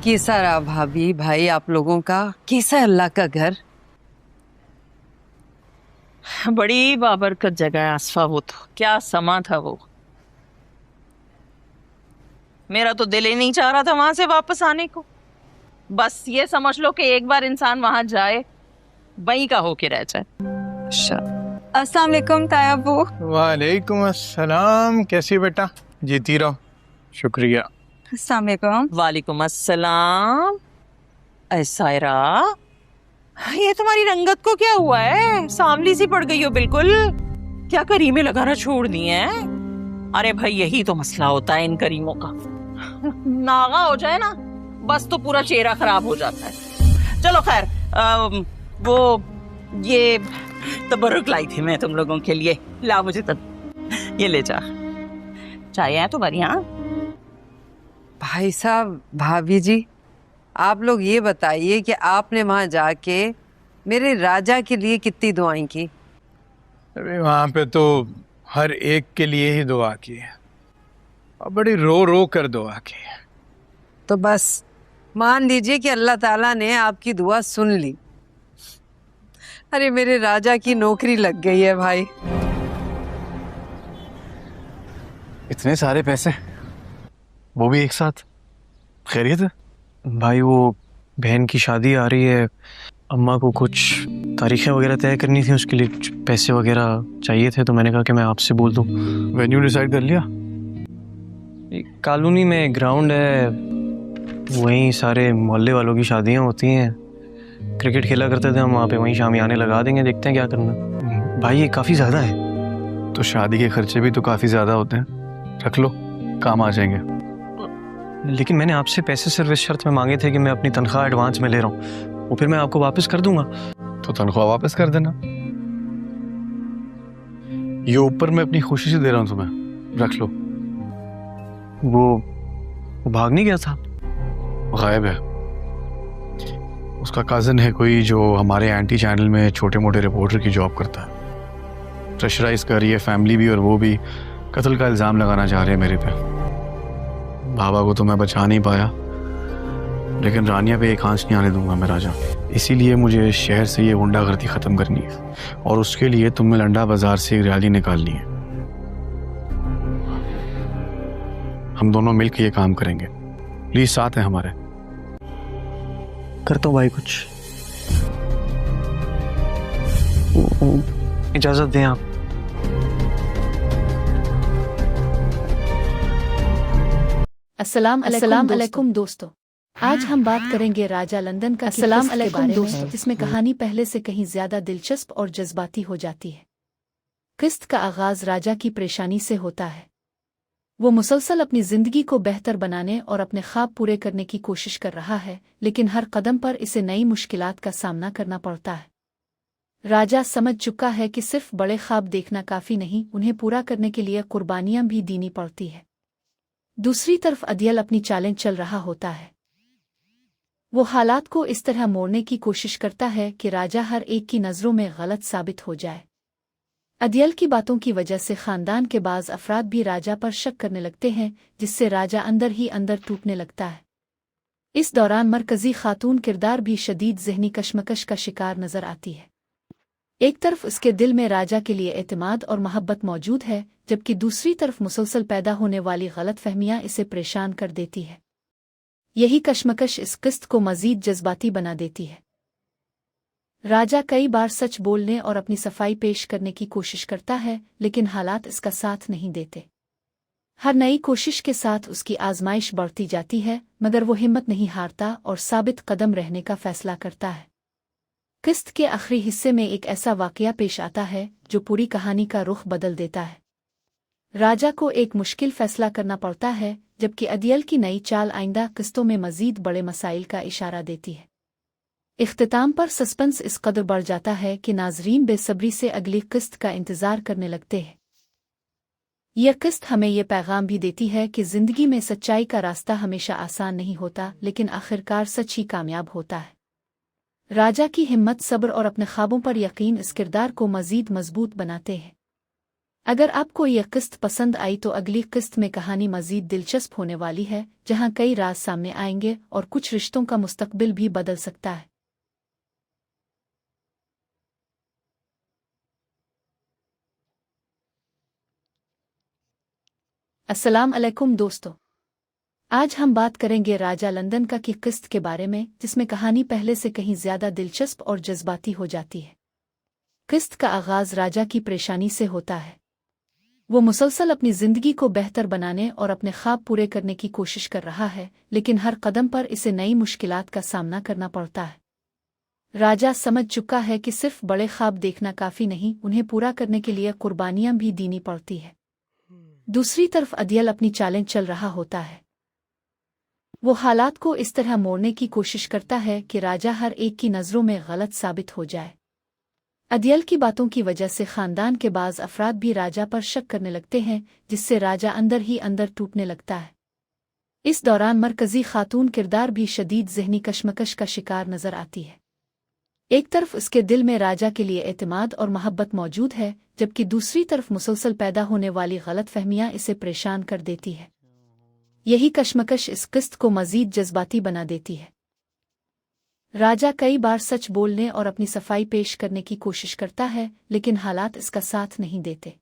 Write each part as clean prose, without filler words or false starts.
कैसा रहा भाभी भाई आप लोगों का? कैसा है अल्लाह का घर? बड़ी बाबरकत जगह है आसफा, वो तो क्या समा था वो। मेरा तो दिल ही नहीं चाह रहा था वहां से वापस आने को। बस ये समझ लो कि एक बार इंसान वहां जाए वहीं का होके रह जाए। अस्सलाम वालेकुम ताया अब्बू। वालेकुम अस्सलाम। कैसी बेटा? जीती रहो। शुक्रिया। अस्सलाम वालेकुम। वालेकुम अस्सलाम। सायरा, ये तुम्हारी रंगत को क्या हुआ है? सांवली सी पड़ गई हो बिल्कुल। क्या करीमें लगाना छोड़ दी हैं? अरे भाई यही तो मसला होता है इन करीमों का। नागा हो जाए ना बस तो पूरा चेहरा खराब हो जाता है। चलो खैर, वो ये तबरुक लाई थी मैं तुम लोगों के लिए। ला मुझे तब ये ले जा। चाय है तुम्हारी? यहाँ भाई साहब भाभी जी, आप लोग ये बताइए कि आपने वहां जाके मेरे राजा के लिए कितनी दुआएं की? अरे वहाँ पे तो हर एक के लिए ही दुआ की है और बड़ी रो रो कर दुआ की है। तो बस मान लीजिए कि अल्लाह ताला ने आपकी दुआ सुन ली। अरे मेरे राजा की नौकरी लग गई है भाई। इतने सारे पैसे, वो भी एक साथ? खैरियत है भाई? वो बहन की शादी आ रही है, अम्मा को कुछ तारीखें वगैरह तय करनी थी, उसके लिए पैसे वगैरह चाहिए थे, तो मैंने कहा कि मैं आपसे बोल दूं। वेन्यू डिसाइड कर लिया? कॉलोनी में ग्राउंड है, वहीं सारे मोहल्ले वालों की शादियां होती हैं। क्रिकेट खेला करते थे हम वहाँ पे, वहीं शामियाने लगा देंगे, देखते हैं क्या करना। भाई ये काफ़ी ज़्यादा है। तो शादी के खर्चे भी तो काफ़ी ज़्यादा होते हैं, रख लो, काम आ जाएंगे। लेकिन मैंने आपसे पैसे सिर्फ इस शर्त में मांगे थे कि मैं अपनी तनख्वाह एडवांस में ले रहा हूँ, वो फिर मैं आपको वापस कर दूंगा। तो तनख्वाह वापस कर देना। ये ऊपर मैं अपनी खुशी से दे रहा हूँ तुम्हें, रख लो। वो भाग नहीं गया था? गायब है। उसका कज़न है कोई जो हमारे एंटी चैनल में छोटे मोटे रिपोर्टर की जॉब करता है। प्रेशराइज कर रही है फैमिली भी, और वो भी कत्ल का इल्ज़ाम लगाना चाह रहे हैं मेरे पे। बाबा को तो मैं बचा नहीं पाया, लेकिन रानिया पे एक आंच नहीं आने दूंगा मैं राजा। इसीलिए मुझे शहर से ये गुंडागर्दी ख़त्म करनी है, और उसके लिए तुम्हें लंडा बाजार से एक रैली निकालनी है। हम दोनों मिलकर ये काम करेंगे, प्लीज साथ हैं हमारे। करता हूँ भाई कुछ। इजाजत दें आप। अस्सलाम अलैकुम दोस्तों। आज हम बात करेंगे राजा लंदन का अस्सलाम अलैकुम दोस्तों, जिसमें कहानी पहले से कहीं ज्यादा दिलचस्प और जज्बाती हो जाती है। किस्त का आगाज राजा की परेशानी से होता है। वो मुसलसल अपनी जिंदगी को बेहतर बनाने और अपने ख्वाब पूरे करने की कोशिश कर रहा है, लेकिन हर कदम पर इसे नई मुश्किलात का सामना करना पड़ता है। राजा समझ चुका है कि सिर्फ बड़े ख्वाब देखना काफी नहीं, उन्हें पूरा करने के लिए कुर्बानियां भी देनी पड़ती है। दूसरी तरफ अदियल अपनी चालें चल रहा होता है। वो हालात को इस तरह मोड़ने की कोशिश करता है कि राजा हर एक की नज़रों में गलत साबित हो जाए। अदियल की बातों की वजह से खानदान के बाज़ अफराद भी राजा पर शक करने लगते हैं, जिससे राजा अंदर ही अंदर टूटने लगता है। इस दौरान मरकजी खातून किरदार भी शदीद ज़हनी कशमकश का शिकार नजर आती है। एक तरफ उसके दिल में राजा के लिए एतमाद और मोहब्बत मौजूद है, जबकि दूसरी तरफ मुसलसल पैदा होने वाली गलतफहमियां इसे परेशान कर देती है। यही कशमकश इस किस्त को मजीद जज्बाती बना देती है। राजा कई बार सच बोलने और अपनी सफाई पेश करने की कोशिश करता है, लेकिन हालात इसका साथ नहीं देते। हर नई कोशिश के साथ उसकी आजमाइश बढ़ती जाती है, मगर वो हिम्मत नहीं हारता और साबित कदम रहने का फैसला करता है। किस्त के आखिरी हिस्से में एक ऐसा वाकया पेश आता है जो पूरी कहानी का रुख बदल देता है। राजा को एक मुश्किल फैसला करना पड़ता है, जबकि अदियल की नई चाल आइंदा किस्तों में मजीद बड़े मसाइल का इशारा देती है। इख्तिताम पर सस्पेंस इस कदर बढ़ जाता है कि नाजरीन बेसब्री से अगली किस्त का इंतजार करने लगते हैं। यह किस्त हमें यह पैगाम भी देती है कि जिंदगी में सच्चाई का रास्ता हमेशा आसान नहीं होता, लेकिन आखिरकार सच ही कामयाब होता है। राजा की हिम्मत, सब्र और अपने ख्वाबों पर यकीन इस किरदार को मजीद मजबूत बनाते हैं। अगर आपको यह किस्त पसंद आई तो अगली किस्त में कहानी मजीद दिलचस्प होने वाली है, जहां कई राज सामने आएंगे और कुछ रिश्तों का मुस्तकबिल भी बदल सकता है। अस्सलाम अलैकुम दोस्तों, आज हम बात करेंगे राजा लंदन का की किस्त के बारे में, जिसमें कहानी पहले से कहीं ज्यादा दिलचस्प और जज्बाती हो जाती है। किस्त का आगाज राजा की परेशानी से होता है। वो मुसलसल अपनी जिंदगी को बेहतर बनाने और अपने ख्वाब पूरे करने की कोशिश कर रहा है, लेकिन हर कदम पर इसे नई मुश्किलात का सामना करना पड़ता है। राजा समझ चुका है कि सिर्फ बड़े ख्वाब देखना काफी नहीं, उन्हें पूरा करने के लिए कुर्बानियां भी देनी पड़ती है। दूसरी तरफ अदियल अपनी चालें चल रहा होता है। वो हालात को इस तरह मोड़ने की कोशिश करता है कि राजा हर एक की नज़रों में गलत साबित हो जाए। अदियल की बातों की वजह से खानदान के बाज अफराद भी राजा पर शक करने लगते हैं, जिससे राजा अंदर ही अंदर टूटने लगता है। इस दौरान मरकजी खातून किरदार भी शदीद ज़हनी कशमकश का शिकार नजर आती है। एक तरफ उसके दिल में राजा के लिए एतमाद और मोहब्बत मौजूद है, जबकि दूसरी तरफ मुसलसल पैदा होने वाली गलतफहमियां इसे परेशान कर देती है। यही कशमकश इस किस्त को मजीद जज्बाती बना देती है। राजा कई बार सच बोलने और अपनी सफाई पेश करने की कोशिश करता है, लेकिन हालात इसका साथ नहीं देते।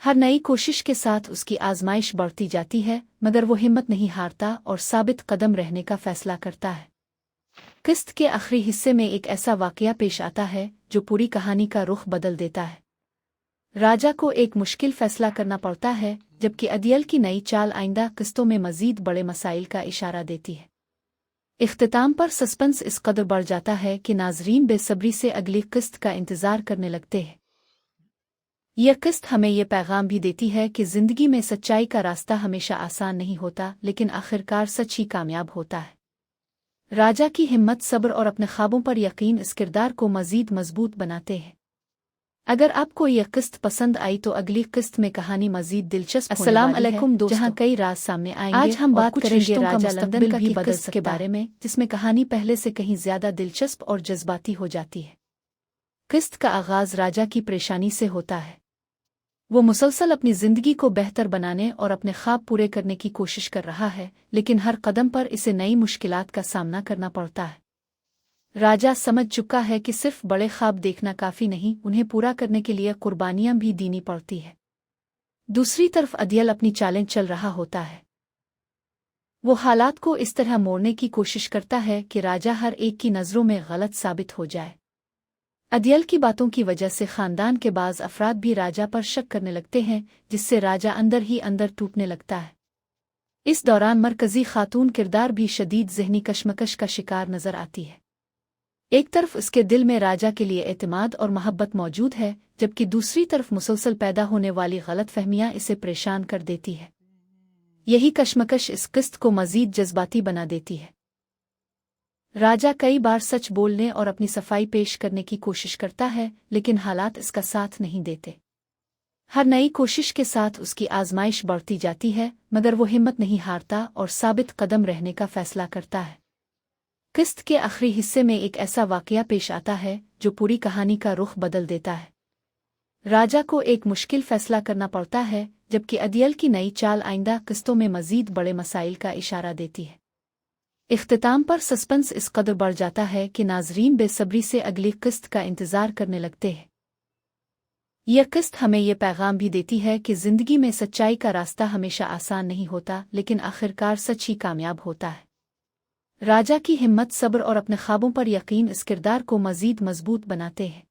हर नई कोशिश के साथ उसकी आजमाइश बढ़ती जाती है, मगर वो हिम्मत नहीं हारता और साबित कदम रहने का फैसला करता है। किस्त के आखिरी हिस्से में एक ऐसा वाकया पेश आता है जो पूरी कहानी का रुख बदल देता है। राजा को एक मुश्किल फैसला करना पड़ता है, जबकि अदियल की नई चाल आइंदा किस्तों में मजीद बड़े मसाइल का इशारा देती है। इख्तिताम पर सस्पेंस इस कदर बढ़ जाता है कि नाजरीन बेसब्री से अगली किस्त का इंतजार करने लगते हैं। यह किस्त हमें यह पैगाम भी देती है कि जिंदगी में सच्चाई का रास्ता हमेशा आसान नहीं होता, लेकिन आखिरकार सच ही कामयाब होता है। राजा की हिम्मत, सब्र और अपने ख्वाबों पर यकीन इस किरदार को मजीद मजबूत बनाते हैं। अगर आपको यह किस्त पसंद आई तो अगली किस्त में कहानी मजीद दिलचस्प अस्सलाम अलैकुम दोस्तों, जहां कई राज सामने आएंगे। आज हम बात करेंगे राजा लंदन का की किस्त के बारे में, जिसमें कहानी पहले से कहीं ज्यादा दिलचस्प और जज्बाती हो जाती है। किस्त का आगाज राजा की परेशानी से होता है। वो मुसलसल अपनी जिंदगी को बेहतर बनाने और अपने ख्वाब पूरे करने की कोशिश कर रहा है, लेकिन हर कदम पर इसे नई मुश्किलात का सामना करना पड़ता है। राजा समझ चुका है कि सिर्फ बड़े ख्वाब देखना काफी नहीं, उन्हें पूरा करने के लिए कुर्बानियां भी देनी पड़ती है। दूसरी तरफ अदियल अपनी चालें चल रहा होता है। वो हालात को इस तरह मोड़ने की कोशिश करता है कि राजा हर एक की नज़रों में गलत साबित हो जाए। अदियल की बातों की वजह से खानदान के बाज अफराद भी राजा पर शक करने लगते हैं, जिससे राजा अंदर ही अंदर टूटने लगता है। इस दौरान मरकजी खातून किरदार भी शदीद ज़हनी कशमकश का शिकार नजर आती है। एक तरफ उसके दिल में राजा के लिए एतमाद और मोहब्बत मौजूद है, जबकि दूसरी तरफ मुसलसल पैदा होने वाली गलतफहमियां इसे परेशान कर देती है। यही कशमकश इस किस्त को मजीद जज्बाती बना देती है। राजा कई बार सच बोलने और अपनी सफाई पेश करने की कोशिश करता है, लेकिन हालात इसका साथ नहीं देते। हर नई कोशिश के साथ उसकी आजमाइश बढ़ती जाती है, मगर वो हिम्मत नहीं हारता और साबित कदम रहने का फैसला करता है। किस्त के आखिरी हिस्से में एक ऐसा वाकया पेश आता है जो पूरी कहानी का रुख बदल देता है। राजा को एक मुश्किल फैसला करना पड़ता है, जबकि अदियल की नई चाल आइंदा किस्तों में मजीद बड़े मसाइल का इशारा देती है। इख्तिताम पर सस्पेंस इस कदर बढ़ जाता है कि नाजरीन बेसब्री से अगली किस्त का इंतजार करने लगते हैं। यह किस्त हमें यह पैगाम भी देती है कि जिंदगी में सच्चाई का रास्ता हमेशा आसान नहीं होता, लेकिन आखिरकार सच ही कामयाब होता है। राजा की हिम्मत, सब्र और अपने ख्वाबों पर यकीन इस किरदार को मजीद मजबूत बनाते हैं।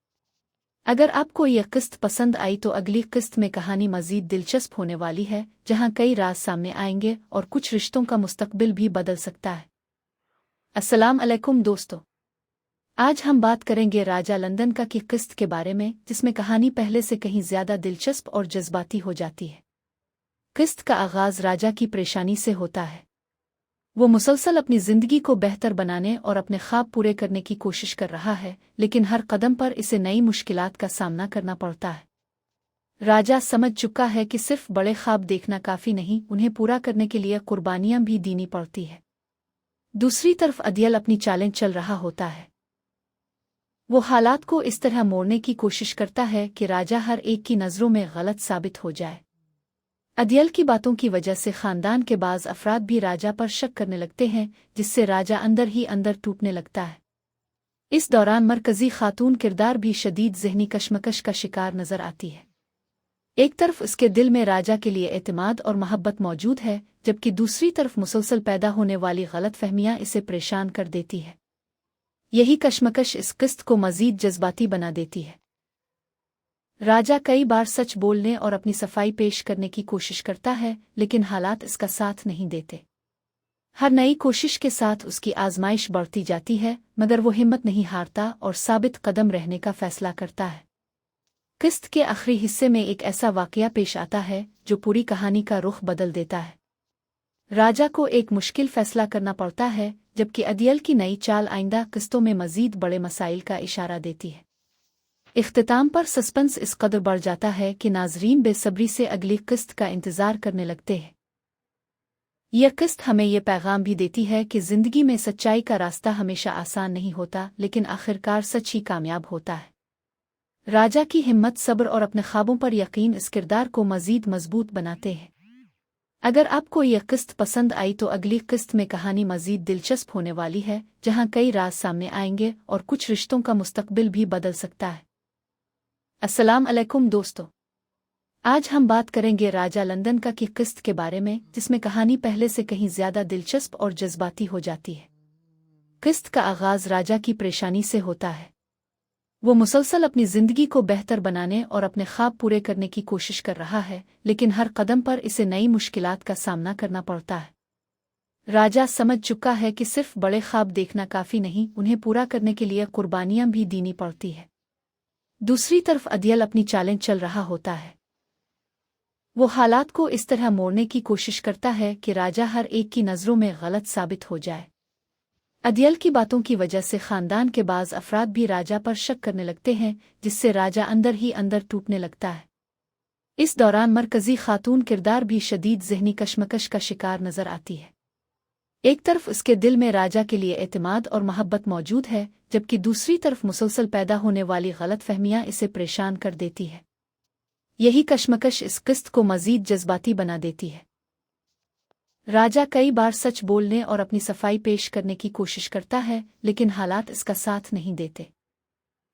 अगर आपको यह किस्त पसंद आई तो अगली किस्त में कहानी मजीद दिलचस्प होने वाली है, जहां कई राज सामने आएंगे और कुछ रिश्तों का मुस्तकबिल भी बदल सकता है। अस्सलाम अलैकुम दोस्तों, आज हम बात करेंगे राजा लंदन का की किस्त के बारे में, जिसमें कहानी पहले से कहीं ज्यादा दिलचस्प और जज्बाती हो जाती है। किस्त का आगाज राजा की परेशानी से होता है। वो मुसलसल अपनी जिंदगी को बेहतर बनाने और अपने ख्वाब पूरे करने की कोशिश कर रहा है, लेकिन हर कदम पर इसे नई मुश्किलात का सामना करना पड़ता है। राजा समझ चुका है कि सिर्फ बड़े ख्वाब देखना काफी नहीं, उन्हें पूरा करने के लिए कुर्बानियां भी देनी पड़ती है। दूसरी तरफ अदियल अपनी चालें चल रहा होता है। वो हालात को इस तरह मोड़ने की कोशिश करता है कि राजा हर एक की नज़रों में गलत साबित हो जाए। अदियल की बातों की वजह से खानदान के बाज़ अफराद भी राजा पर शक करने लगते हैं, जिससे राजा अंदर ही अंदर टूटने लगता है। इस दौरान मरकजी खातून किरदार भी शदीद ज़हनी कशमकश का शिकार नजर आती है। एक तरफ उसके दिल में राजा के लिए एतमाद और मोहब्बत मौजूद है, जबकि दूसरी तरफ मुसलसल पैदा होने वाली गलतफहमियां इसे परेशान कर देती है। यही कशमकश इस किस्त को मजीद जज्बाती बना देती है। राजा कई बार सच बोलने और अपनी सफाई पेश करने की कोशिश करता है, लेकिन हालात इसका साथ नहीं देते। हर नई कोशिश के साथ उसकी आजमाइश बढ़ती जाती है, मगर वो हिम्मत नहीं हारता और साबित कदम रहने का फैसला करता है। किस्त के आखिरी हिस्से में एक ऐसा वाकया पेश आता है जो पूरी कहानी का रुख बदल देता है। राजा को एक मुश्किल फैसला करना पड़ता है, जबकि अदियल की नई चाल आइंदा किस्तों में मजीद बड़े मसाइल का इशारा देती है। इख्तिताम पर सस्पेंस इस कदर बढ़ जाता है कि नाजरीन बेसब्री से अगली किस्त का इंतजार करने लगते हैं। यह किस्त हमें यह पैगाम भी देती है कि जिंदगी में सच्चाई का रास्ता हमेशा आसान नहीं होता, लेकिन आखिरकार सच ही कामयाब होता है। राजा की हिम्मत, सब्र और अपने ख्वाबों पर यकीन इस किरदार को मजीद मजबूत बनाते हैं। अगर आपको यह किस्त पसंद आई तो अगली किस्त में कहानी मजीद दिलचस्प होने वाली है, जहां कई राज सामने आएंगे और कुछ रिश्तों का मुस्तकबिल भी बदल सकता है। अस्सलाम अलैकुम दोस्तों, आज हम बात करेंगे राजा लंदन का की किस्त के बारे में, जिसमें कहानी पहले से कहीं ज्यादा दिलचस्प और जज्बाती हो जाती है। किस्त का आगाज राजा की परेशानी से होता है। वो मुसलसल अपनी जिंदगी को बेहतर बनाने और अपने ख्वाब पूरे करने की कोशिश कर रहा है, लेकिन हर कदम पर इसे नई मुश्किलात का सामना करना पड़ता है। राजा समझ चुका है कि सिर्फ बड़े ख्वाब देखना काफी नहीं, उन्हें पूरा करने के लिए कुर्बानियां भी देनी पड़ती है। दूसरी तरफ अदियल अपनी चालें चल रहा होता है। वो हालात को इस तरह मोड़ने की कोशिश करता है कि राजा हर एक की नज़रों में गलत साबित हो जाए। अदियल की बातों की वजह से खानदान के बाज़ अफराद भी राजा पर शक करने लगते हैं, जिससे राजा अंदर ही अंदर टूटने लगता है। इस दौरान मरकजी खातून किरदार भी शदीद ज़हनी कशमकश का शिकार नजर आती है। एक तरफ उसके दिल में राजा के लिए एतमाद और मोहब्बत मौजूद है, जबकि दूसरी तरफ मुसलसल पैदा होने वाली गलतफहमियां इसे परेशान कर देती है। यही कशमकश इस किस्त को मजीद जज्बाती बना देती है। राजा कई बार सच बोलने और अपनी सफाई पेश करने की कोशिश करता है, लेकिन हालात इसका साथ नहीं देते।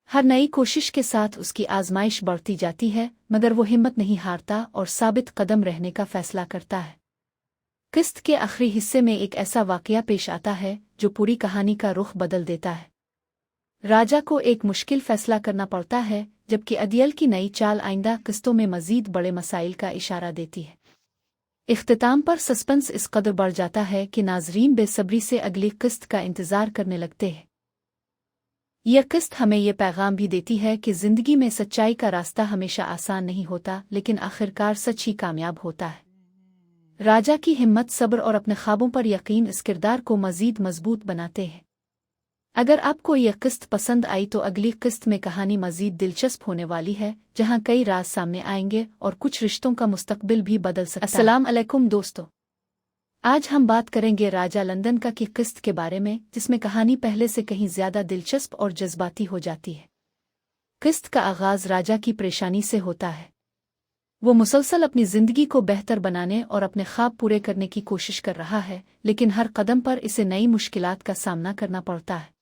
हर नई कोशिश के साथ उसकी आजमाइश बढ़ती जाती है, मगर वो हिम्मत नहीं हारता और साबित कदम रहने का फैसला करता है। किस्त के आखिरी हिस्से में एक ऐसा वाकया पेश आता है जो पूरी कहानी का रुख बदल देता है। राजा को एक मुश्किल फैसला करना पड़ता है, जबकि अदियल की नई चाल आइंदा किस्तों में मजीद बड़े मसाइल का इशारा देती है। इख्तिताम पर सस्पेंस इस कदर बढ़ जाता है कि नाजरीन बेसब्री से अगली किस्त का इंतजार करने लगते हैं। यह किस्त हमें यह पैगाम भी देती है कि जिंदगी में सच्चाई का रास्ता हमेशा आसान नहीं होता, लेकिन आखिरकार सच ही कामयाब होता है। राजा की हिम्मत, सब्र और अपने ख्वाबों पर यकीन इस किरदार को मजीद मजबूत बनाते हैं। अगर आपको यह किस्त पसंद आई तो अगली किस्त में कहानी मजीद दिलचस्प होने वाली है, जहां कई राज सामने आएंगे और कुछ रिश्तों का मुस्तकबिल भी बदल सकता है। अस्सलाम अलैकुम दोस्तों, आज हम बात करेंगे राजा लंदन का की किस्त के बारे में, जिसमें कहानी पहले से कहीं ज्यादा दिलचस्प और जज्बाती हो जाती है। किस्त का आगाज राजा की परेशानी से होता है। वो मुसलसल अपनी जिंदगी को बेहतर बनाने और अपने ख्वाब पूरे करने की कोशिश कर रहा है, लेकिन हर कदम पर इसे नई मुश्किलात का सामना करना पड़ता है।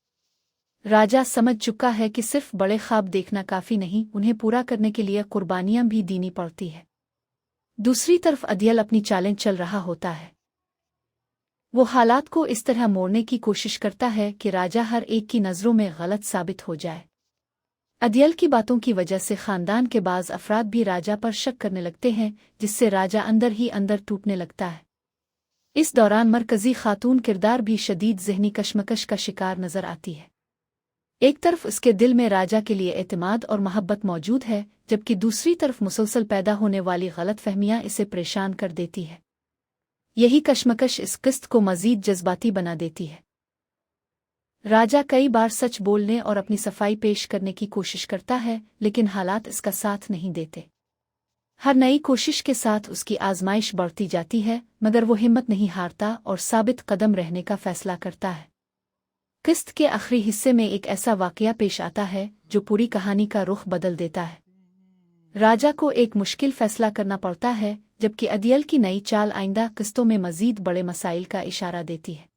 राजा समझ चुका है कि सिर्फ बड़े ख्वाब देखना काफी नहीं, उन्हें पूरा करने के लिए कुर्बानियां भी देनी पड़ती है। दूसरी तरफ अदियल अपनी चालें चल रहा होता है। वो हालात को इस तरह मोड़ने की कोशिश करता है कि राजा हर एक की नज़रों में गलत साबित हो जाए। अदियल की बातों की वजह से खानदान के बाज़ अफराद भी राजा पर शक करने लगते हैं, जिससे राजा अंदर ही अंदर टूटने लगता है। इस दौरान मरकजी खातून किरदार भी शदीद ज़हनी कशमकश का शिकार नजर आती है। एक तरफ उसके दिल में राजा के लिए एतमाद और मोहब्बत मौजूद है, जबकि दूसरी तरफ मुसलसल पैदा होने वाली गलतफहमियां इसे परेशान कर देती है। यही कशमकश इस किस्त को मजीद जज्बाती बना देती है। राजा कई बार सच बोलने और अपनी सफाई पेश करने की कोशिश करता है, लेकिन हालात इसका साथ नहीं देते। हर नई कोशिश के साथ उसकी आजमाइश बढ़ती जाती है, मगर वो हिम्मत नहीं हारता और साबित कदम रहने का फैसला करता है। किस्त के आखिरी हिस्से में एक ऐसा वाकया पेश आता है जो पूरी कहानी का रुख बदल देता है। राजा को एक मुश्किल फैसला करना पड़ता है, जबकि अदियल की नई चाल आइंदा किस्तों में मजीद बड़े मसाइल का इशारा देती है।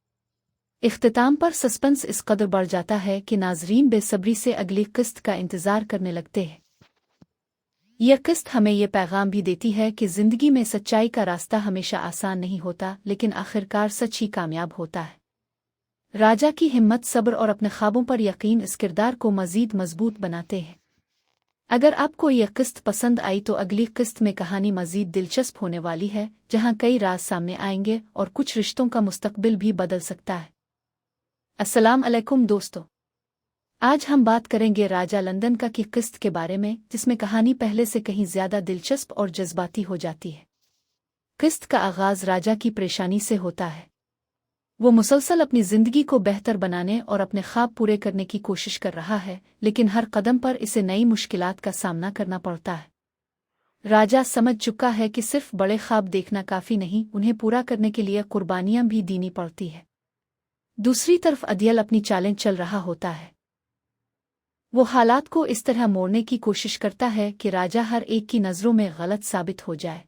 इख्तिताम पर सस्पेंस इस कदर बढ़ जाता है कि नाजरीन बेसब्री से अगली किस्त का इंतजार करने लगते हैं। यह किस्त हमें यह पैगाम भी देती है कि जिंदगी में सच्चाई का रास्ता हमेशा आसान नहीं होता, लेकिन आखिरकार सच ही कामयाब होता है। राजा की हिम्मत, सब्र और अपने ख्वाबों पर यकीन इस किरदार को मजीद मजबूत बनाते हैं। अगर आपको यह किस्त पसंद आई तो अगली किस्त में कहानी मजीद दिलचस्प होने वाली है, जहां कई राज सामने आएंगे और कुछ रिश्तों का मुस्तकबिल भी बदल सकता है। अस्सलाम अलैकुम दोस्तों, आज हम बात करेंगे राजा लंदन का की किस्त के बारे में, जिसमें कहानी पहले से कहीं ज्यादा दिलचस्प और जज्बाती हो जाती है। किस्त का आगाज राजा की परेशानी से होता है। वो मुसलसल अपनी जिंदगी को बेहतर बनाने और अपने ख्वाब पूरे करने की कोशिश कर रहा है, लेकिन हर कदम पर इसे नई मुश्किलात का सामना करना पड़ता है। राजा समझ चुका है कि सिर्फ बड़े ख्वाब देखना काफी नहीं, उन्हें पूरा करने के लिए कुर्बानियां भी देनी पड़ती है। दूसरी तरफ अदियल अपनी चालें चल रहा होता है। वो हालात को इस तरह मोड़ने की कोशिश करता है कि राजा हर एक की नज़रों में गलत साबित हो जाए।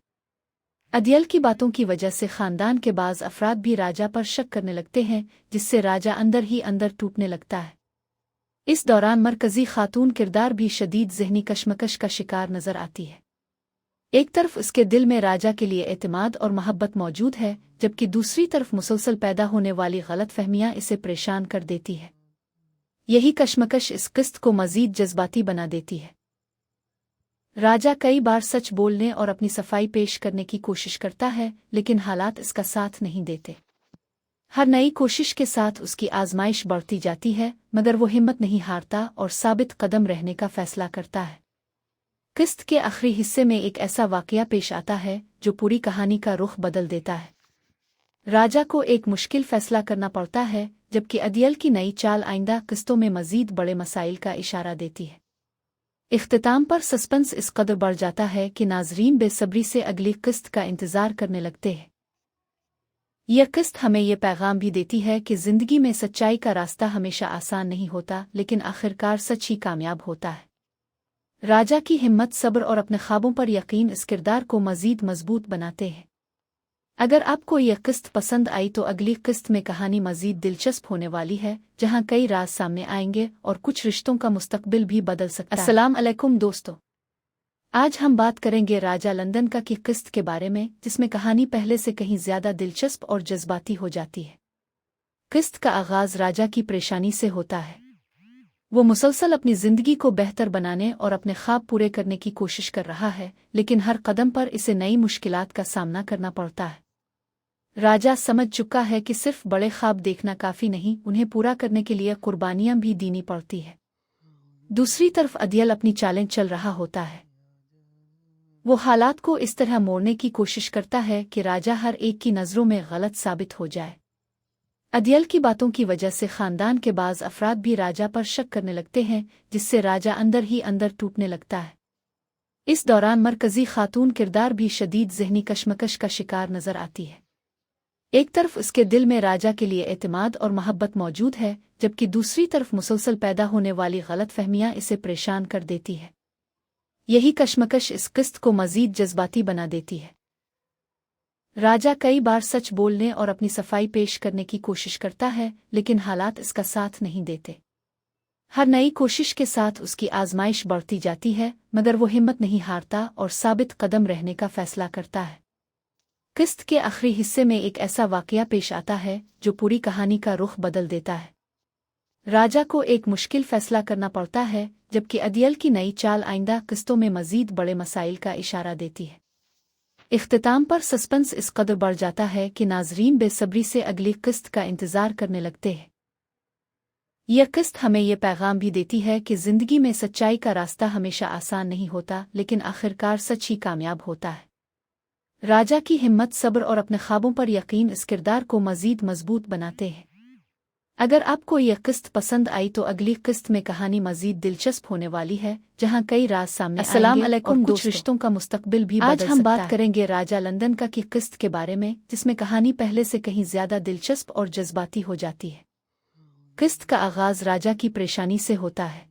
अदियल की बातों की वजह से खानदान के बाज़ अफराद भी राजा पर शक करने लगते हैं, जिससे राजा अंदर ही अंदर टूटने लगता है। इस दौरान मरकजी खातून किरदार भी शदीद ज़हनी कशमकश का शिकार नजर आती है। एक तरफ उसके दिल में राजा के लिए एतमाद और मोहब्बत मौजूद है, जबकि दूसरी तरफ मुसलसल पैदा होने वाली गलतफहमियां इसे परेशान कर देती है। यही कशमकश इस किस्त को मजीद जज्बाती बना देती है। राजा कई बार सच बोलने और अपनी सफाई पेश करने की कोशिश करता है, लेकिन हालात इसका साथ नहीं देते। हर नई कोशिश के साथ उसकी आजमाइश बढ़ती जाती है, मगर वो हिम्मत नहीं हारता और साबित कदम रहने का फैसला करता है। किस्त के आखिरी हिस्से में एक ऐसा वाकया पेश आता है जो पूरी कहानी का रुख बदल देता है। राजा को एक मुश्किल फैसला करना पड़ता है, जबकि अदियल की नई चाल आइंदा किस्तों में मजीद बड़े मसाइल का इशारा देती है। इख्तिताम पर सस्पेंस इस कदर बढ़ जाता है कि नाजरीन बेसब्री से अगली किस्त का इंतजार करने लगते हैं। यह किस्त हमें यह पैगाम भी देती है कि जिंदगी में सच्चाई का रास्ता हमेशा आसान नहीं होता, लेकिन आखिरकार सच ही कामयाब होता है। राजा की हिम्मत, सब्र और अपने ख्वाबों पर यकीन इस किरदार को मजीद मजबूत बनाते हैं। अगर आपको यह किस्त पसंद आई तो अगली किस्त में कहानी मजीद दिलचस्प होने वाली है, जहां कई राज सामने आएंगे और कुछ रिश्तों का मुस्तकबिल भी बदल सकता है। अस्सलाम अलैकुम दोस्तों, आज हम बात करेंगे राजा लंदन का की किस्त के बारे में, जिसमें कहानी पहले से कहीं ज्यादा दिलचस्प और जज्बाती हो जाती है। किस्त का आगाज राजा की परेशानी से होता है। वो मुसलसल अपनी जिंदगी को बेहतर बनाने और अपने ख्वाब पूरे करने की कोशिश कर रहा है, लेकिन हर कदम पर इसे नई मुश्किलात का सामना करना पड़ता है। राजा समझ चुका है कि सिर्फ बड़े ख्वाब देखना काफी नहीं, उन्हें पूरा करने के लिए कुर्बानियां भी देनी पड़ती है। दूसरी तरफ अदियल अपनी चालें चल रहा होता है। वो हालात को इस तरह मोड़ने की कोशिश करता है कि राजा हर एक की नज़रों में गलत साबित हो जाए। अदियल की बातों की वजह से खानदान के बाज़ अफराद भी राजा पर शक करने लगते हैं, जिससे राजा अंदर ही अंदर टूटने लगता है। इस दौरान मरकजी खातून किरदार भी शदीद ज़हनी कशमकश का शिकार नजर आती है। एक तरफ उसके दिल में राजा के लिए एतमाद और मोहब्बत मौजूद है, जबकि दूसरी तरफ मुसलसल पैदा होने वाली गलतफहमियां इसे परेशान कर देती है। यही कशमकश इस किस्त को मजीद जज्बाती बना देती है। राजा कई बार सच बोलने और अपनी सफाई पेश करने की कोशिश करता है, लेकिन हालात इसका साथ नहीं देते। हर नई कोशिश के साथ उसकी आजमाइश बढ़ती जाती है, मगर वो हिम्मत नहीं हारता और साबित कदम रहने का फैसला करता है। किस्त के आखिरी हिस्से में एक ऐसा वाकया पेश आता है जो पूरी कहानी का रुख बदल देता है। राजा को एक मुश्किल फैसला करना पड़ता है, जबकि अदियल की नई चाल आइंदा किस्तों में मजीद बड़े मसाइल का इशारा देती है। इख्तिताम पर सस्पेंस इस कदर बढ़ जाता है कि नाजरीन बेसब्री से अगली किस्त का इंतजार करने लगते हैं। यह किस्त हमें यह पैगाम भी देती है कि जिंदगी में सच्चाई का रास्ता हमेशा आसान नहीं होता, लेकिन आखिरकार सच ही कामयाब होता है। राजा की हिम्मत, सब्र और अपने ख्वाबों पर यकीन इस किरदार को मजीद मजबूत बनाते हैं। अगर आपको यह किस्त पसंद आई तो अगली किस्त में कहानी मजीद दिलचस्प होने वाली है, जहां कई राज सामने अस्सलाम अलैकुम दोस्तों, कुछ रिश्तों का मुस्तकबिल भी आज हम बात करेंगे राजा लंदन का की किस्त के बारे में, जिसमें कहानी पहले से कहीं ज्यादा दिलचस्प और जज्बाती हो जाती है। किस्त का आगाज राजा की परेशानी से होता है।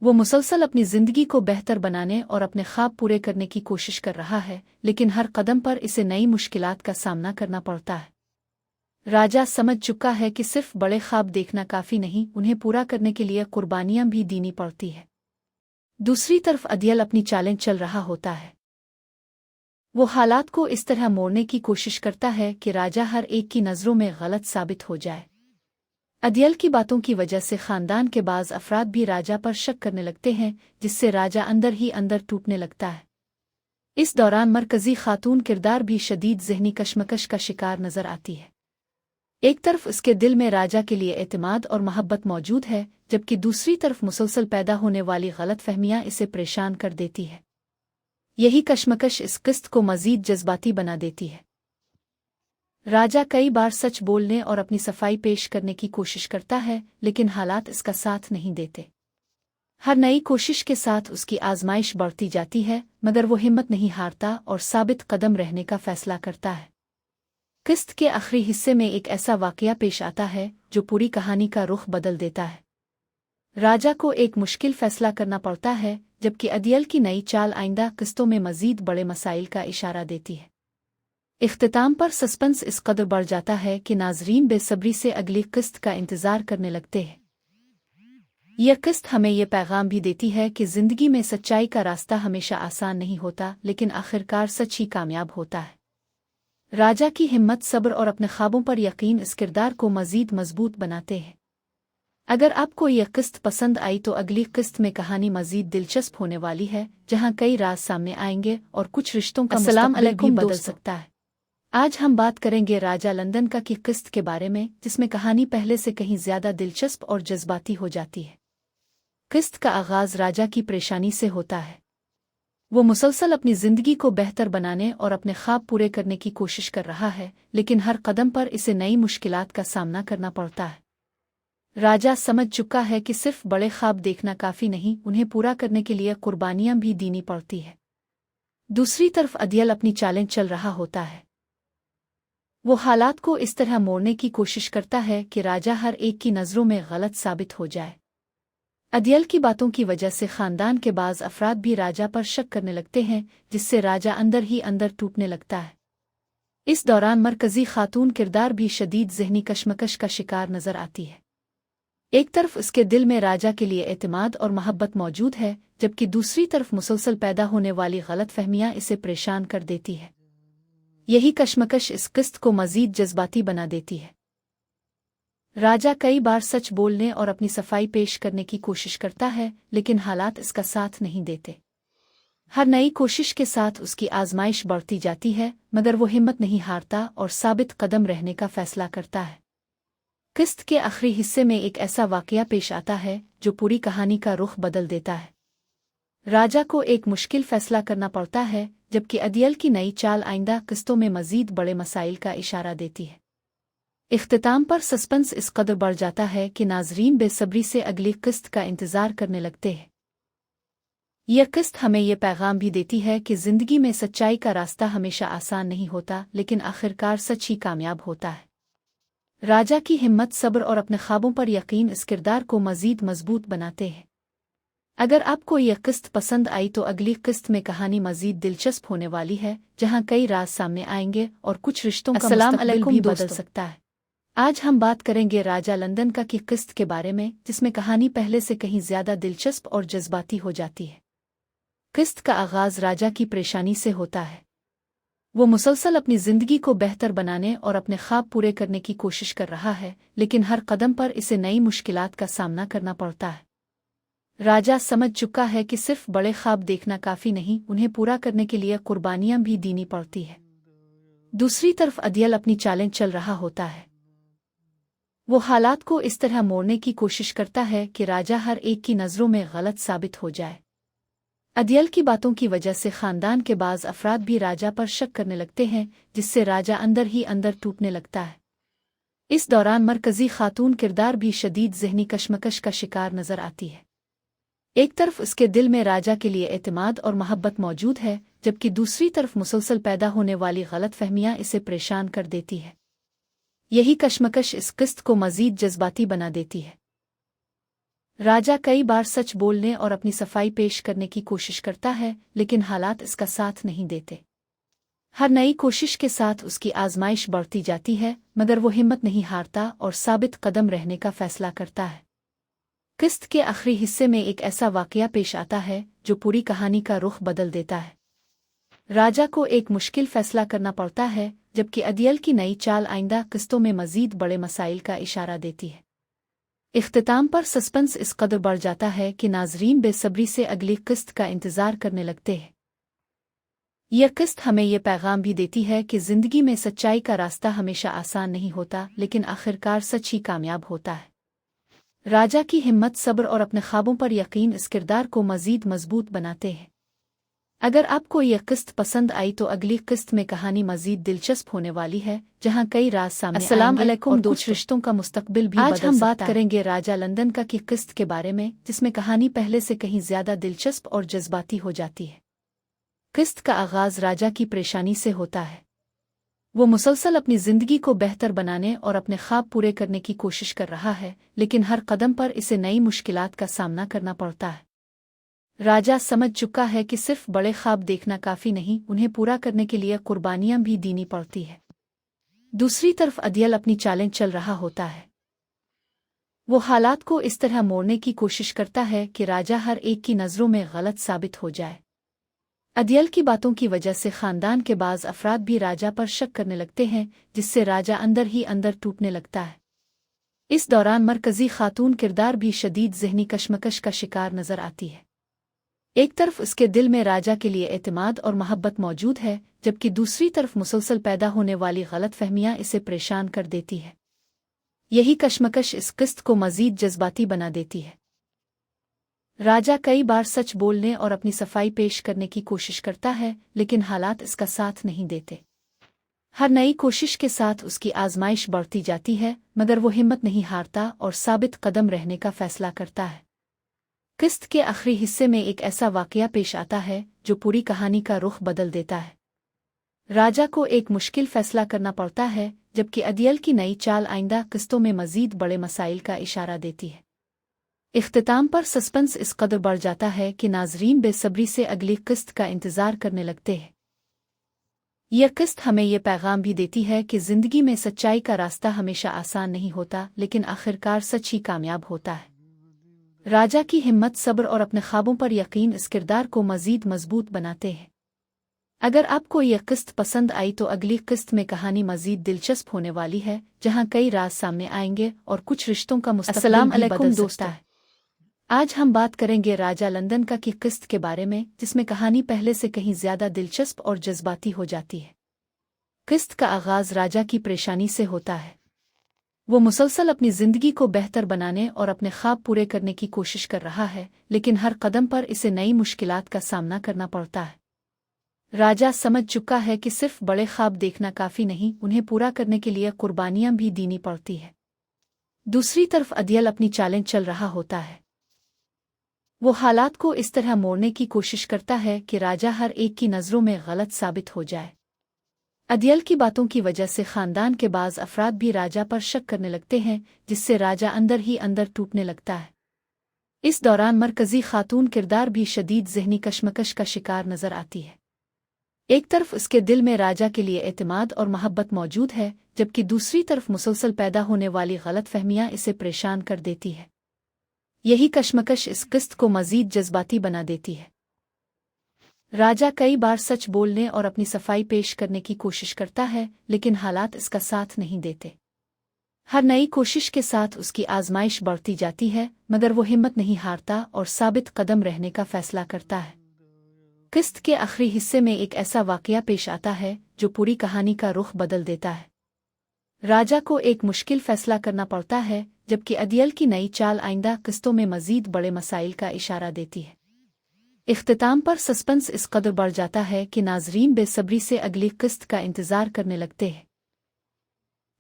वो मुसलसल अपनी जिंदगी को बेहतर बनाने और अपने ख्वाब पूरे करने की कोशिश कर रहा है, लेकिन हर कदम पर इसे नई मुश्किलात का सामना करना पड़ता है। राजा समझ चुका है कि सिर्फ बड़े ख्वाब देखना काफी नहीं, उन्हें पूरा करने के लिए कुर्बानियां भी देनी पड़ती है। दूसरी तरफ अदियल अपनी चालें चल रहा होता है। वो हालात को इस तरह मोड़ने की कोशिश करता है कि राजा हर एक की नज़रों में गलत साबित हो जाए। अदियल की बातों की वजह से खानदान के बाज अफराद भी राजा पर शक करने लगते हैं, जिससे राजा अंदर ही अंदर टूटने लगता है। इस दौरान मरकजी खातून किरदार भी शदीद ज़हनी कशमकश का शिकार नजर आती है। एक तरफ उसके दिल में राजा के लिए एतमाद और मोहब्बत मौजूद है, जबकि दूसरी तरफ मुसलसल पैदा होने वाली गलतफहमियां इसे परेशान कर देती है। यही कशमकश इस किस्त को मजीद जज्बाती बना देती है। राजा कई बार सच बोलने और अपनी सफाई पेश करने की कोशिश करता है, लेकिन हालात इसका साथ नहीं देते। हर नई कोशिश के साथ उसकी आजमाइश बढ़ती जाती है, मगर वो हिम्मत नहीं हारता और साबित कदम रहने का फैसला करता है। किस्त के आखिरी हिस्से में एक ऐसा वाकया पेश आता है जो पूरी कहानी का रुख बदल देता है। राजा को एक मुश्किल फैसला करना पड़ता है, जबकि अदियल की नई चाल आइंदा किस्तों में मजीद बड़े मसाइल का इशारा देती है। इख्तिताम पर सस्पेंस इस कदर बढ़ जाता है कि नाजरीन बेसब्री से अगली किस्त का इंतजार करने लगते हैं। यह किस्त हमें यह पैगाम भी देती है कि जिंदगी में सच्चाई का रास्ता हमेशा आसान नहीं होता, लेकिन आखिरकार सच ही कामयाब होता है। राजा की हिम्मत, सब्र और अपने ख्वाबों पर यकीन इस किरदार को मजीद मजबूत बनाते हैं। अगर आपको यह किस्त पसंद आई तो अगली किस्त में कहानी मजीद दिलचस्प होने वाली है, जहां कई राज सामने आएंगे और कुछ रिश्तों का मुस्तकबिल भी बदल सकता है। आज हम बात करेंगे राजा लंदन का की किस्त के बारे में, जिसमें कहानी पहले से कहीं ज्यादा दिलचस्प और जज्बाती हो जाती है। किस्त का आगाज राजा की परेशानी से होता है। वो मुसलसल अपनी जिंदगी को बेहतर बनाने और अपने ख्वाब पूरे करने की कोशिश कर रहा है, लेकिन हर कदम पर इसे नई मुश्किलात का सामना करना पड़ता है। राजा समझ चुका है कि सिर्फ बड़े ख्वाब देखना काफी नहीं, उन्हें पूरा करने के लिए कुर्बानियां भी देनी पड़ती है। दूसरी तरफ अदियल अपनी चालें चल रहा होता है। वो हालात को इस तरह मोड़ने की कोशिश करता है कि राजा हर एक की नज़रों में गलत साबित हो जाए। अदियल की बातों की वजह से खानदान के बाज अफराद भी राजा पर शक करने लगते हैं, जिससे राजा अंदर ही अंदर टूटने लगता है। इस दौरान मरकजी खातून किरदार भी शदीद ज़हनी कशमकश का शिकार नजर आती है। एक तरफ उसके दिल में राजा के लिए एतमाद और मोहब्बत मौजूद है, जबकि दूसरी तरफ मुसलसल पैदा होने वाली गलतफहमियां इसे परेशान कर देती है। यही कशमकश इस किस्त को मजीद जज्बाती बना देती है। राजा कई बार सच बोलने और अपनी सफाई पेश करने की कोशिश करता है, लेकिन हालात इसका साथ नहीं देते। हर नई कोशिश के साथ उसकी आजमाइश बढ़ती जाती है, मगर वो हिम्मत नहीं हारता और साबित कदम रहने का फैसला करता है। किस्त के आखिरी हिस्से में एक ऐसा वाकया पेश आता है जो पूरी कहानी का रुख बदल देता है। राजा को एक मुश्किल फैसला करना पड़ता है, जबकि अदियल की नई चाल आइंदा किस्तों में मजीद बड़े मसाइल का इशारा देती है। इख्तिताम पर सस्पेंस इस कदर बढ़ जाता है कि नाजरीन बेसब्री से अगली किस्त का इंतजार करने लगते हैं। यह किस्त हमें यह पैगाम भी देती है कि जिंदगी में सच्चाई का रास्ता हमेशा आसान नहीं होता, लेकिन आखिरकार सच ही कामयाब होता है। राजा की हिम्मत, सब्र और अपने ख्वाबों पर यकीन इस किरदार को मजीद मजबूत बनाते हैं। अगर आपको यह किस्त पसंद आई तो अगली किस्त में कहानी मजीद दिलचस्प होने वाली है, जहां कई राज सामने आएंगे और कुछ रिश्तों का मुस्तकबिल भी बदल सकता है। आज हम बात करेंगे राजा लंदन का की किस्त के बारे में, जिसमें कहानी पहले से कहीं ज्यादा दिलचस्प और जज्बाती हो जाती है। किस्त का आगाज राजा की परेशानी से होता है। वो मुसलसल अपनी जिंदगी को बेहतर बनाने और अपने ख्वाब पूरे करने की कोशिश कर रहा है, लेकिन हर कदम पर इसे नई मुश्किलात का सामना करना पड़ता है। राजा समझ चुका है कि सिर्फ बड़े ख्वाब देखना काफी नहीं, उन्हें पूरा करने के लिए कुर्बानियां भी देनी पड़ती है। दूसरी तरफ अदियल अपनी चालें चल रहा होता है। वो हालात को इस तरह मोड़ने की कोशिश करता है कि राजा हर एक की नज़रों में गलत साबित हो जाए। अदियल की बातों की वजह से खानदान के बाज अफराद भी राजा पर शक करने लगते हैं, जिससे राजा अंदर ही अंदर टूटने लगता है। इस दौरान मरकजी खातून किरदार भी शदीद ज़हनी कशमकश का शिकार नजर आती है। एक तरफ उसके दिल में राजा के लिए एतमाद और मोहब्बत मौजूद है, जबकि दूसरी तरफ मुसलसल पैदा होने वाली गलतफहमियां इसे परेशान कर देती है। यही कश्मकश इस किस्त को मजीद जज्बाती बना देती है। राजा कई बार सच बोलने और अपनी सफाई पेश करने की कोशिश करता है, लेकिन हालात इसका साथ नहीं देते। हर नई कोशिश के साथ उसकी आजमाइश बढ़ती जाती है, मगर वो हिम्मत नहीं हारता और साबित कदम रहने का फैसला करता है। किस्त के आखिरी हिस्से में एक ऐसा वाकया पेश आता है जो पूरी कहानी का रुख बदल देता है। राजा को एक मुश्किल फैसला करना पड़ता है, जबकि अदियल की नई चाल आइंदा किस्तों में मजीद बड़े मसाइल का इशारा देती है। इख्तिताम पर सस्पेंस इस कदर बढ़ जाता है कि नाजरीन बेसब्री से अगली किस्त का इंतजार करने लगते हैं। यह किस्त हमें यह पैगाम भी देती है कि जिंदगी में सच्चाई का रास्ता हमेशा आसान नहीं होता, लेकिन आखिरकार सच ही कामयाब होता है। राजा की हिम्मत, सब्र और अपने ख्वाबों पर यकीन इस किरदार को मजीद मजबूत बनाते हैं। अगर आपको यह किस्त पसंद आई तो अगली किस्त में कहानी मजीद दिलचस्प होने वाली है, जहां कई राज सामने अस्सलाम आएंगे अलैकुम और दोस्तों। कुछ रिश्तों का मुस्तकबिल भी आज बदल हम बात सकता है। करेंगे राजा लंदन का की किस्त के बारे में, जिसमें कहानी पहले से कहीं ज्यादा दिलचस्प और जज्बाती हो जाती है। किस्त का आगाज राजा की परेशानी से होता है। वो मुसलसल अपनी जिंदगी को बेहतर बनाने और अपने ख्वाब पूरे करने की कोशिश कर रहा है, लेकिन हर कदम पर इसे नई मुश्किलात का सामना करना पड़ता है। राजा समझ चुका है कि सिर्फ बड़े ख्वाब देखना काफी नहीं, उन्हें पूरा करने के लिए कुर्बानियां भी देनी पड़ती है। दूसरी तरफ अदियल अपनी चालें चल रहा होता है। वो हालात को इस तरह मोड़ने की कोशिश करता है कि राजा हर एक की नज़रों में गलत साबित हो जाए। अदियल की बातों की वजह से खानदान के बाज़ अफराद भी राजा पर शक करने लगते हैं, जिससे राजा अंदर ही अंदर टूटने लगता है। इस दौरान मरकजी खातून किरदार भी शदीद ज़हनी कशमकश का शिकार नजर आती है। एक तरफ उसके दिल में राजा के लिए एतमाद और मोहब्बत मौजूद है, जबकि दूसरी तरफ मुसलसल पैदा होने वाली गलतफहमियां इसे परेशान कर देती है। यही कशमकश इस किस्त को मजीद जज्बाती बना देती है। राजा कई बार सच बोलने और अपनी सफाई पेश करने की कोशिश करता है, लेकिन हालात इसका साथ नहीं देते। हर नई कोशिश के साथ उसकी आजमाइश बढ़ती जाती है, मगर वो हिम्मत नहीं हारता और साबित कदम रहने का फैसला करता है। किस्त के आखिरी हिस्से में एक ऐसा वाकया पेश आता है जो पूरी कहानी का रुख बदल देता है। राजा को एक मुश्किल फैसला करना पड़ता है, जबकि अदियल की नई चाल आइंदा किस्तों में मजीद बड़े मसाइल का इशारा देती है। इख्तिताम पर सस्पेंस इस कदर बढ़ जाता है कि नाजरीन बेसब्री से अगली किस्त का इंतजार करने लगते हैं। यह किस्त हमें यह पैगाम भी देती है कि जिंदगी में सच्चाई का रास्ता हमेशा आसान नहीं होता, लेकिन आखिरकार सच ही कामयाब होता है। राजा की हिम्मत, सब्र और अपने ख्वाबों पर यकीन इस किरदार को मजीद मजबूत बनाते हैं। अगर आपको यह किस्त पसंद आई तो अगली किस्त में कहानी मजीद दिलचस्प होने वाली है, जहां कई राज सामने आएंगे और कुछ रिश्तों का मुस्तकबिल भी बदल सकता है। आज हम बात करेंगे राजा लंदन का की किस्त के बारे में, जिसमें कहानी पहले से कहीं ज्यादा दिलचस्प और जज्बाती हो जाती है। किस्त का आगाज राजा की परेशानी से होता है। वो मुसलसल अपनी जिंदगी को बेहतर बनाने और अपने ख्वाब पूरे करने की कोशिश कर रहा है, लेकिन हर कदम पर इसे नई मुश्किलात का सामना करना पड़ता है। राजा समझ चुका है कि सिर्फ बड़े ख्वाब देखना काफी नहीं, उन्हें पूरा करने के लिए कुर्बानियां भी देनी पड़ती है। दूसरी तरफ अदियल अपनी चालें चल रहा होता है। वो हालात को इस तरह मोड़ने की कोशिश करता है कि राजा हर एक की नज़रों में गलत साबित हो जाए। अदियल की बातों की वजह से खानदान के बाज़ अफराद भी राजा पर शक करने लगते हैं, जिससे राजा अंदर ही अंदर टूटने लगता है। इस दौरान मरकजी खातून किरदार भी शदीद ज़हनी कशमकश का शिकार नजर आती है। एक तरफ उसके दिल में राजा के लिए एतमाद और मोहब्बत मौजूद है, जबकि दूसरी तरफ मुसलसल पैदा होने वाली गलतफहमियां इसे परेशान कर देती है। यही कशमकश इस किस्त को मजीद जज्बाती बना देती है। राजा कई बार सच बोलने और अपनी सफाई पेश करने की कोशिश करता है, लेकिन हालात इसका साथ नहीं देते। हर नई कोशिश के साथ उसकी आजमाइश बढ़ती जाती है, मगर वो हिम्मत नहीं हारता और साबित कदम रहने का फैसला करता है। किस्त के आखिरी हिस्से में एक ऐसा वाकया पेश आता है जो पूरी कहानी का रुख बदल देता है। राजा को एक मुश्किल फैसला करना पड़ता है, जबकि अदियल की नई चाल आइंदा किस्तों में मजीद बड़े मसाइल का इशारा देती है। इख्तिताम पर सस्पेंस इस कदर बढ़ जाता है कि नाजरीन बेसब्री से अगली किस्त का इंतजार करने लगते हैं।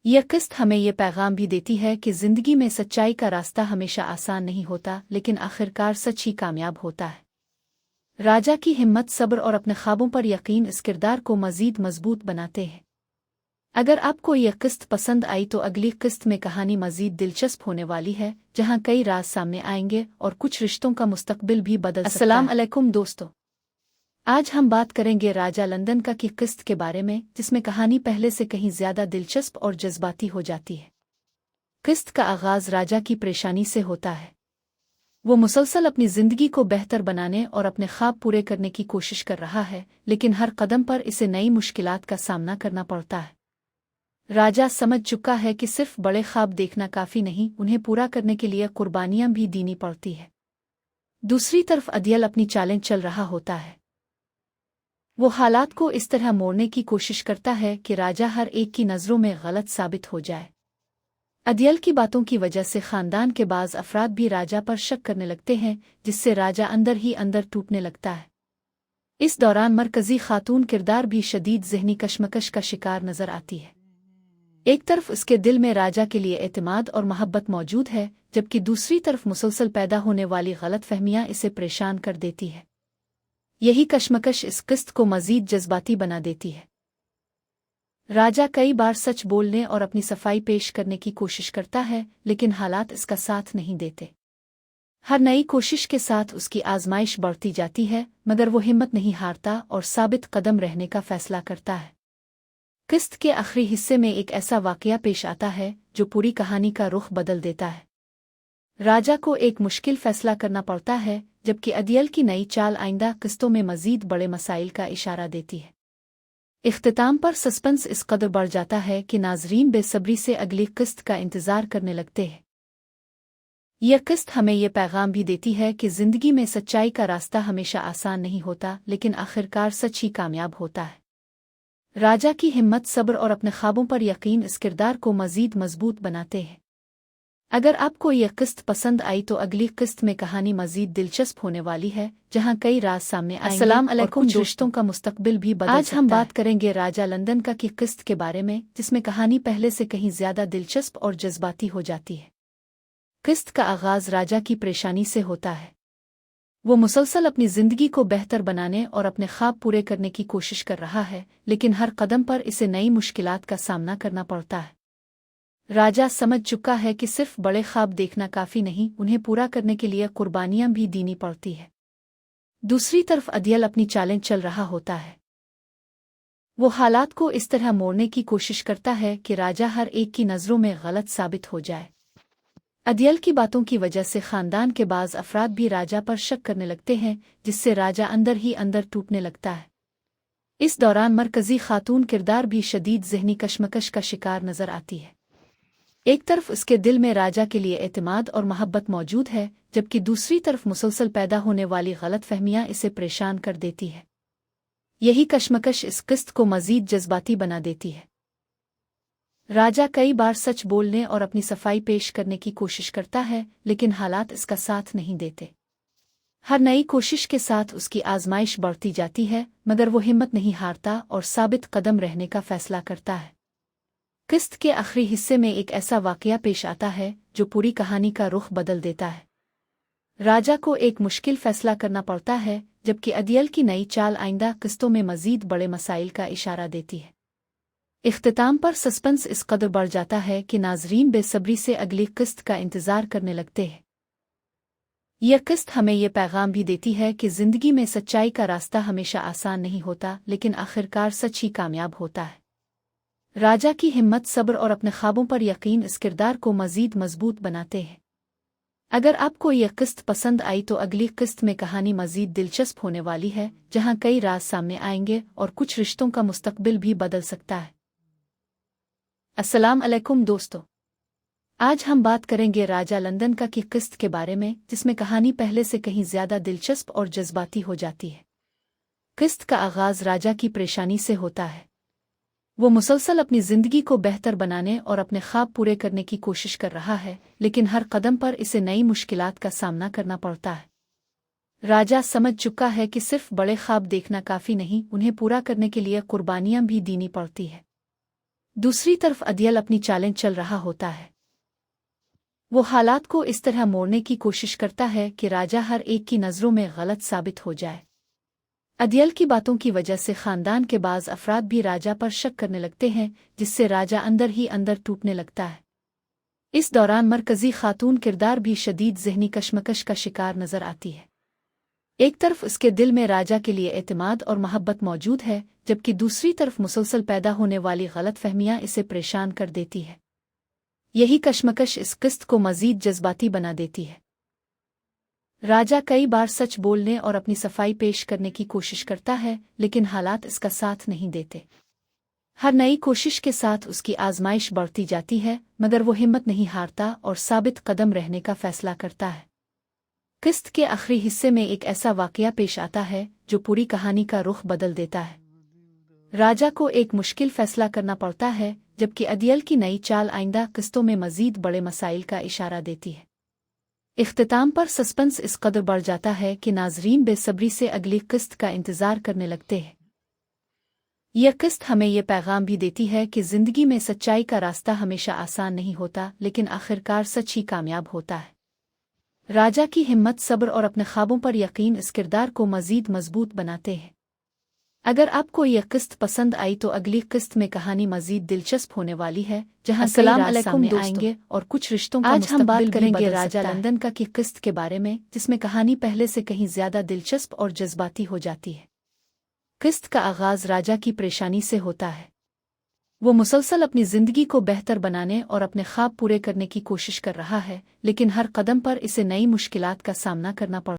यह किस्त हमें यह पैगाम भी देती है कि जिंदगी में सच्चाई का रास्ता हमेशा आसान नहीं होता, लेकिन आखिरकार सच ही कामयाब होता है। राजा की हिम्मत, सब्र और अपने ख्वाबों पर यकीन इस किरदार को मजीद मजबूत बनाते हैं। अगर आपको यह किस्त पसंद आई तो अगली किस्त में कहानी मजीद दिलचस्प होने वाली है, जहां कई राज सामने आएंगे और कुछ रिश्तों का मुस्तकबिल भी बदल सकता है। अस्सलाम अलैकुम दोस्तों, आज हम बात करेंगे राजा लंदन का की किस्त के बारे में, जिसमें कहानी पहले से कहीं ज्यादा दिलचस्प और जज्बाती हो जाती है। किस्त का आगाज राजा की परेशानी से होता है। वो मुसलसल अपनी जिंदगी को बेहतर बनाने और अपने ख्वाब पूरे करने की कोशिश कर रहा है, लेकिन हर कदम पर इसे नई मुश्किलात का सामना करना पड़ता है। राजा समझ चुका है कि सिर्फ बड़े ख्वाब देखना काफी नहीं, उन्हें पूरा करने के लिए कुर्बानियां भी देनी पड़ती है। दूसरी तरफ अदियल अपनी चालें चल रहा होता है। वो हालात को इस तरह मोड़ने की कोशिश करता है कि राजा हर एक की नज़रों में गलत साबित हो जाए। अदियल की बातों की वजह से खानदान के बाज़ अफराद भी राजा पर शक करने लगते हैं, जिससे राजा अंदर ही अंदर टूटने लगता है। इस दौरान मरकजी खातून किरदार भी शदीद ज़हनी कशमकश का शिकार नजर आती है। एक तरफ उसके दिल में राजा के लिए एतमाद और मोहब्बत मौजूद है, जबकि दूसरी तरफ मुसलसल पैदा होने वाली गलतफहमियां इसे परेशान कर देती है। यही कशमकश इस किस्त को मजीद जज्बाती बना देती है। राजा कई बार सच बोलने और अपनी सफाई पेश करने की कोशिश करता है, लेकिन हालात इसका साथ नहीं देते। हर नई कोशिश के साथ उसकी आजमाइश बढ़ती जाती है, मगर वो हिम्मत नहीं हारता और साबित कदम रहने का फैसला करता है। किस्त के आखिरी हिस्से में एक ऐसा वाकया पेश आता है जो पूरी कहानी का रुख बदल देता है। राजा को एक मुश्किल फैसला करना पड़ता है, जबकि अदियल की नई चाल आइंदा किस्तों में मजीद बड़े मसाइल का इशारा देती है। इख्तिताम पर सस्पेंस इस कदर बढ़ जाता है कि नाजरीन बेसब्री से अगली किस्त का इंतजार करने लगते हैं। यह किस्त हमें यह पैगाम भी देती है कि जिंदगी में सच्चाई का रास्ता हमेशा आसान नहीं होता, लेकिन आखिरकार सच ही कामयाब होता है। राजा की हिम्मत, सब्र और अपने ख्वाबों पर यकीन इस किरदार को मजीद मजबूत बनाते हैं। अगर आपको यह किस्त पसंद आई तो अगली किस्त में कहानी मजीद दिलचस्प होने वाली है, जहां कई राज सामने आएंगे। अस्सलाम अलैकुम, रिश्तों का मुस्तकबिल भी बदल सकता है। आज हम बात करेंगे राजा लंदन का की किस्त के बारे में, जिसमें कहानी पहले से कहीं ज्यादा दिलचस्प और जज्बाती हो जाती है। किस्त का आगाज राजा की परेशानी से होता है। वो मुसलसल अपनी जिंदगी को बेहतर बनाने और अपने ख्वाब पूरे करने की कोशिश कर रहा है, लेकिन हर कदम पर इसे नई मुश्किलात का सामना करना पड़ता है। राजा समझ चुका है कि सिर्फ बड़े ख्वाब देखना काफी नहीं, उन्हें पूरा करने के लिए कुर्बानियां भी देनी पड़ती है। दूसरी तरफ अदियल अपनी चालें चल रहा होता है। वो हालात को इस तरह मोड़ने की कोशिश करता है कि राजा हर एक की नज़रों में गलत साबित हो जाए। अदियल की बातों की वजह से खानदान के बाज़ अफराद भी राजा पर शक करने लगते हैं, जिससे राजा अंदर ही अंदर टूटने लगता है। इस दौरान मरकजी खातून किरदार भी शदीद ज़हनी कशमकश का शिकार नजर आती है। एक तरफ उसके दिल में राजा के लिए एतमाद और मोहब्बत मौजूद है, जबकि दूसरी तरफ मुसलसल पैदा होने वाली गलतफहमियां इसे परेशान कर देती है। यही कशमकश इस किस्त को मजीद जज्बाती बना देती है। राजा कई बार सच बोलने और अपनी सफाई पेश करने की कोशिश करता है, लेकिन हालात इसका साथ नहीं देते। हर नई कोशिश के साथ उसकी आजमाइश बढ़ती जाती है, मगर वो हिम्मत नहीं हारता और साबित कदम रहने का फैसला करता है। किस्त के आखिरी हिस्से में एक ऐसा वाकया पेश आता है जो पूरी कहानी का रुख बदल देता है। राजा को एक मुश्किल फैसला करना पड़ता है, जबकि अदियल की नई चाल आइंदा किस्तों में मजीद बड़े मसाइल का इशारा देती है। इख्तिताम पर सस्पेंस इस कदर बढ़ जाता है कि नाजरीन बेसब्री से अगली किस्त का इंतजार करने लगते हैं। यह किस्त हमें यह पैगाम भी देती है कि जिंदगी में सच्चाई का रास्ता हमेशा आसान नहीं होता, लेकिन आखिरकार सच ही कामयाब होता है। राजा की हिम्मत, सब्र और अपने ख्वाबों पर यकीन इस किरदार को मजीद मजबूत बनाते हैं। अगर आपको यह किस्त पसंद आई तो अगली किस्त में कहानी मजीद दिलचस्प होने वाली है, जहां कई राज सामने आएंगे और कुछ रिश्तों का मुस्तकबिल भी बदल सकता है। अस्सलाम अलैकुम दोस्तों, आज हम बात करेंगे राजा लंदन का की किस्त के बारे में, जिसमें कहानी पहले से कहीं ज्यादा दिलचस्प और जज्बाती हो जाती है। किस्त का आगाज राजा की परेशानी से होता है। वो मुसलसल अपनी जिंदगी को बेहतर बनाने और अपने ख्वाब पूरे करने की कोशिश कर रहा है, लेकिन हर कदम पर इसे नई मुश्किलात का सामना करना पड़ता है। राजा समझ चुका है कि सिर्फ बड़े ख्वाब देखना काफी नहीं, उन्हें पूरा करने के लिए कुर्बानियां भी देनी पड़ती है। दूसरी तरफ अदियल अपनी चालें चल रहा होता है। वो हालात को इस तरह मोड़ने की कोशिश करता है कि राजा हर एक की नज़रों में गलत साबित हो जाए। अदियल की बातों की वजह से खानदान के बाज अफराद भी राजा पर शक करने लगते हैं, जिससे राजा अंदर ही अंदर टूटने लगता है। इस दौरान मरकजी खातून किरदार भी शदीद ज़हनी कशमकश का शिकार नजर आती है। एक तरफ उसके दिल में राजा के लिए एतमाद और मोहब्बत मौजूद है, जबकि दूसरी तरफ मुसलसल पैदा होने वाली गलतफहमियां इसे परेशान कर देती है। यही कशमकश इस किस्त को मजीद जज्बाती बना देती है। राजा कई बार सच बोलने और अपनी सफाई पेश करने की कोशिश करता है, लेकिन हालात इसका साथ नहीं देते। हर नई कोशिश के साथ उसकी आजमाइश बढ़ती जाती है, मगर वो हिम्मत नहीं हारता और साबित कदम रहने का फैसला करता है। किस्त के आखिरी हिस्से में एक ऐसा वाकया पेश आता है जो पूरी कहानी का रुख बदल देता है। राजा को एक मुश्किल फैसला करना पड़ता है, जबकि अदियल की नई चाल आइंदा किस्तों में मजीद बड़े मसाइल का इशारा देती है। इख्तिताम पर सस्पेंस इस कदर बढ़ जाता है कि नाजरीन बेसब्री से अगली किस्त का इंतजार करने लगते हैं। यह किस्त हमें यह पैगाम भी देती है कि जिंदगी में सच्चाई का रास्ता हमेशा आसान नहीं होता, लेकिन आखिरकार सच ही कामयाब होता है। राजा की हिम्मत, सब्र और अपने ख्वाबों पर यकीन इस किरदार को मजीद मजबूत बनाते हैं। अगर आपको यह किस्त पसंद आई तो अगली किस्त में कहानी मजीद दिलचस्प होने वाली है, जहां अस्सलाम अलैकुम सामने दोस्तों। आएंगे और कुछ रिश्तों का आज हम बात मुस्तकबिल भी करेंगे बदल राजा सकता है। लंदन का की किस्त के बारे में, जिसमें कहानी पहले से कहीं ज्यादा दिलचस्प और जज्बाती हो जाती है। किस्त का आगाज राजा की परेशानी से होता है। वो मुसलसल अपनी जिंदगी को बेहतर बनाने और अपने ख्वाब पूरे करने की कोशिश कर रहा है, लेकिन हर कदम पर इसे नई मुश्किलात का सामना करना पड़ता है।